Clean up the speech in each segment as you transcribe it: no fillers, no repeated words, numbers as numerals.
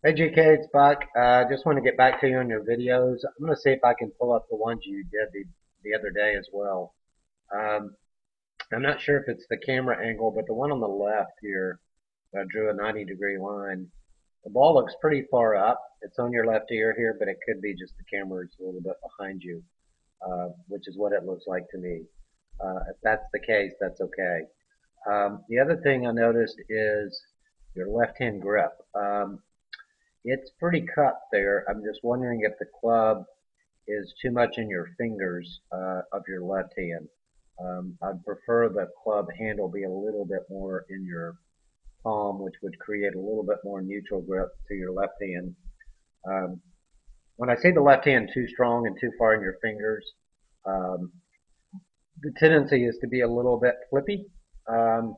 Hey GK, it's Buck. I just want to get back to you on your videos. I'm going to see if I can pull up the ones you did the other day as well. Um, I'm not sure if it's the camera angle, but the one on the left here, I drew a 90-degree line. The ball looks pretty far up. It's on your left ear here, but it could be just the camera's a little bit behind you, which is what it looks like to me. If that's the case, that's okay. The other thing I noticed is your left-hand grip. It's pretty cut there. I'm just wondering if the club is too much in your fingers of your left hand. I'd prefer the club handle be a little bit more in your palm, which would create a little bit more neutral grip to your left hand. Um, when I say the left hand too strong and too far in your fingers, um, the tendency is to be a little bit flippy. Um,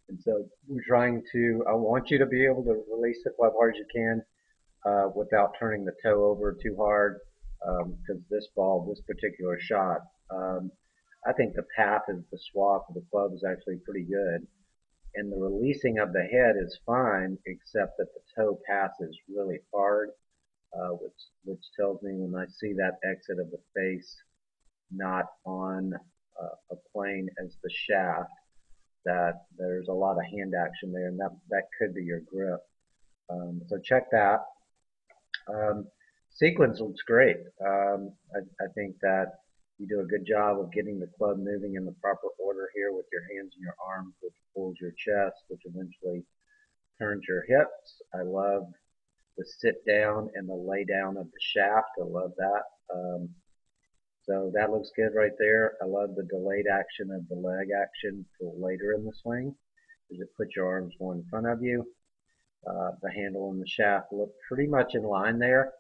and so we're trying to, I want you to be able to release the club hard as you can, without turning the toe over too hard. Because this ball, this particular shot, um, I think the path is the swap of the club is actually pretty good, and the releasing of the head is fine, except that the toe passes really hard, which tells me when I see that exit of the face not on a plane as the shaft, that there's a lot of hand action there, and that could be your grip. So check that. Um, Sequence looks great. I think that you do a good job of getting the club moving in the proper order here with your hands and your arms, which pulls your chest, which eventually turns your hips. I love the sit down and the lay down of the shaft. I love that. So that looks good right there. I love the delayed action of the leg action till later in the swing, because it puts your arms more in front of you. The handle and the shaft look pretty much in line there.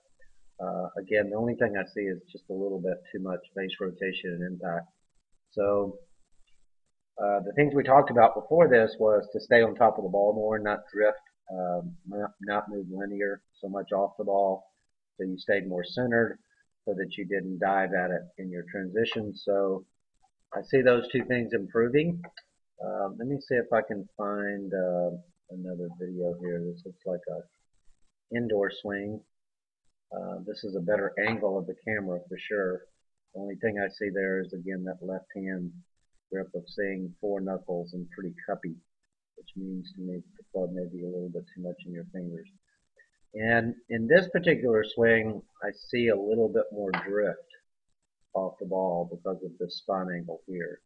Again, the only thing I see is just a little bit too much base rotation and impact. So the things we talked about before this was to stay on top of the ball more, not drift, not move linear so much off the ball, so you stayed more centered, so that you didn't dive at it in your transition. So I see those two things improving. Let me see if I can find another video here. This looks like a indoor swing. This is a better angle of the camera for sure. The only thing I see there is again that left hand grip of seeing four knuckles and pretty cuppy, which means to me the club may be a little bit too much in your fingers. And in this particular swing, I see a little bit more drift off the ball because of this spine angle here.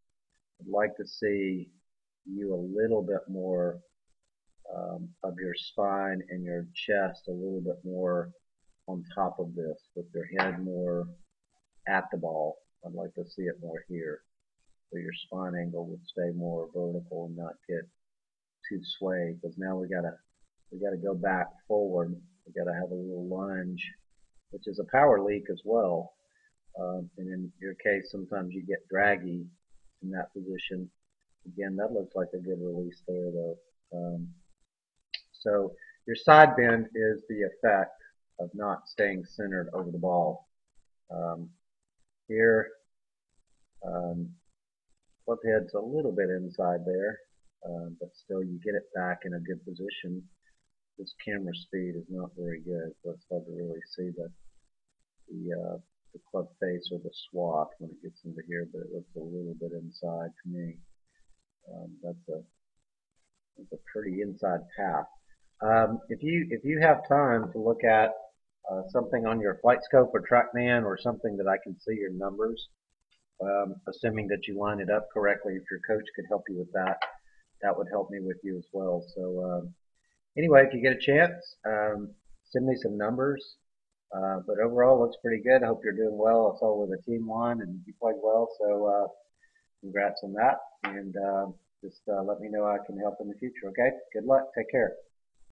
I'd like to see you a little bit more of your spine and your chest a little bit more on top of this, with your head more at the ball. I'd like to see it more here, so your spine angle would stay more vertical and not get too sway. Because now we gotta go back forward. We gotta have a little lunge, which is a power leak as well. And in your case, sometimes you get draggy in that position. Again, that looks like a good release there, though. So your side bend is the effect of not staying centered over the ball. Um, Here, um, club head's a little bit inside there, but still you get it back in a good position. This camera speed is not very good, so it's hard to really see the club face or the swap when it gets into here, but it looks a little bit inside to me. That's a pretty inside path. If you have time to look at something on your flight scope or TrackMan or something that I can see your numbers, assuming that you line it up correctly, if your coach could help you with that, that would help me with you as well. So anyway, if you get a chance, send me some numbers. But overall, looks pretty good. I hope you're doing well. I saw where the team won and you played well, so congrats on that. And just let me know how I can help in the future. Okay, good luck. Take care.